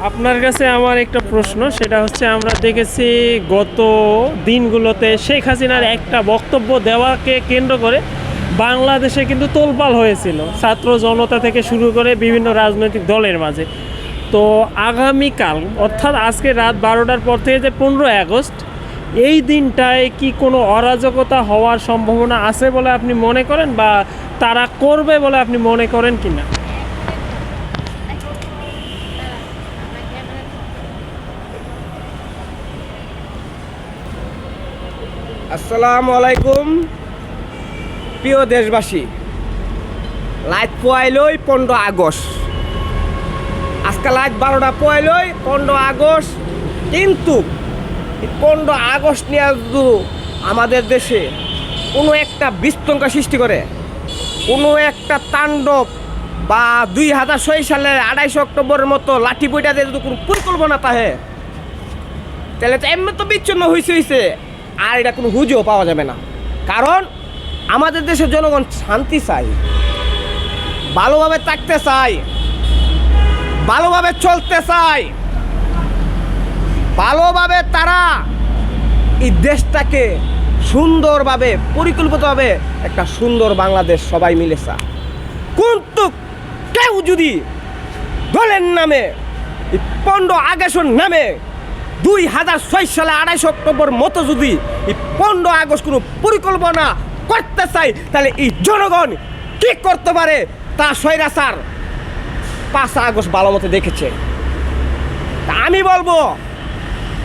আপনার কাছে আমার একটা প্রশ্ন, সেটা হচ্ছে আমরা দেখেছি গত দিনগুলোতে শেখ হাসিনার একটা বক্তব্য দেওয়াকে কেন্দ্র করে বাংলাদেশে কিন্তু তোলপাল হয়েছিল ছাত্র জনতা থেকে শুরু করে বিভিন্ন রাজনৈতিক দলের মাঝে। তো আগামীকাল অর্থাৎ আজকে রাত 12টার পর থেকে যে 15ই আগস্ট, এই দিনটায় কি কোনো অরাজকতা হওয়ার সম্ভাবনা আছে বলে আপনি মনে করেন, বা তারা করবে বলে আপনি মনে করেন কি না? আসসালামু আলাইকুম প্রিয় দেশবাসী। লাইট পোয়াইলই 15 আগস্ট, আজকে লাইট 12টা পোয়াইলই 15 আগস্ট। কিন্তু 15 আগস্ট নিয়ে যদি আমাদের দেশে কোনো একটা বিশৃঙ্খলা সৃষ্টি করে, কোনো একটা তাণ্ডব বা 2006 সালের 28 অক্টোবরের মতো লাঠি বইটা দিয়ে যদি কোনো পরিকল্পনা থাকে, তাহলে তো এমনি তো বিচ্ছিন্ন হয়েছে আর এটা কোনো হুজও পাওয়া যাবে না। কারণ আমাদের দেশের জনগণ শান্তি চাই, ভালোভাবে থাকতে চাই, ভালোভাবে চলতে চাই, ভালোভাবে তারা এই দেশটাকে সুন্দরভাবে পরিকল্পিতভাবে একটা সুন্দর বাংলাদেশ সবাই মিলে চায়। কিন্তু কেউ যদি দলের নামে 15 আগস্টের নামে 2006 সালে 28 অক্টোবর মতো যদি এই 15 আগস্ট কোনো পরিকল্পনা করতে চাই, তাহলে এই জনগণ কি করতে পারে তা স্বৈরাচার 5 আগস্ট ভালো মতো দেখেছে। তা আমি বলবো,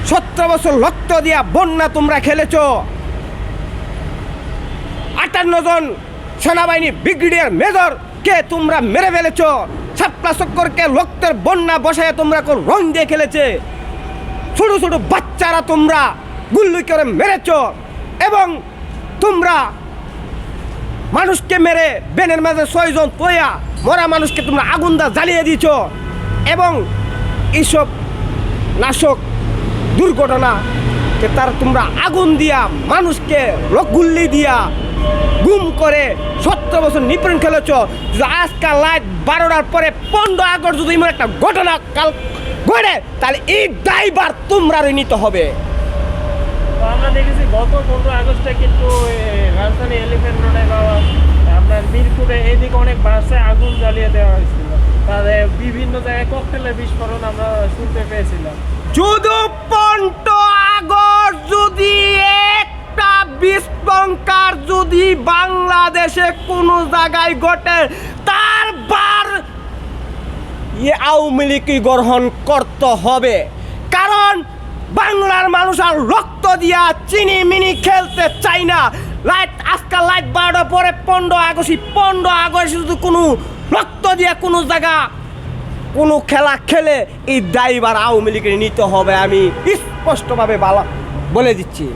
17 বছর রক্ত দিয়া বন্যা তোমরা খেলেছ, 58 জন সেনাবাহিনী ব্রিগেডিয়ার মেজরকে তোমরা মেরে ফেলেছ, ছাপলা চক্করকে রক্তের বন্যা বসায় তোমরা রং দিয়ে খেলেছে, ছোট ছোট বাচ্চারা তোমরা গুল্লি করে মেরেছ, এবং তোমরা মানুষকে মেরে বেনের মাঝে 6 জন তোয়া মরা মানুষকে তোমরা আগুন দা জ্বালিয়ে দিয়েছ। এবং এইসব নাশক দুর্ঘটনাকে তার তোমরা আগুন দিয়া মানুষকে গুল্লি দিয়া গুম করে 17 বছর নিপীড়ন খেলেছ। আজকাল লাইট 12টার পরে 15 আগস্ট যদি এমন একটা ঘটনা কাল ঘটে, তাহলে এই দায়ভার তোমরাই নিতে হবে। আমরা দেখেছি গত 15 আগস্টে কিন্তু রাজধানী এলিফ্যান্ট রোডে বা আপনার মিরপুরে এইদিকে অনেক বাসে আগুন জ্বালিয়ে দেওয়া হয়েছিল, তাদের বিভিন্ন জায়গায় ককটেলের বিস্ফোরণ আমরা শুনতে পেয়েছিলাম। শুধু 15 আগস্ট যদি একটা বিশৃঙ্খলা যদি বাংলাদেশে কোনো জায়গায় ঘটে, তারবার আওয়ামী লীগই গ্রহণ করতে হবে। কারণ বাংলার মানুষ আর রক্ত দিয়া চিনি মিনি খেলতে চাই না। আজকাল লাইট 12টা পরে 15 আগস্ট যদি কোনো রক্ত দিয়া কোনো জায়গা কোনো খেলা খেলে, এই দায়ভার আওয়ামী লীগের নিতে হবে। আমি স্পষ্টভাবে বলে দিচ্ছি।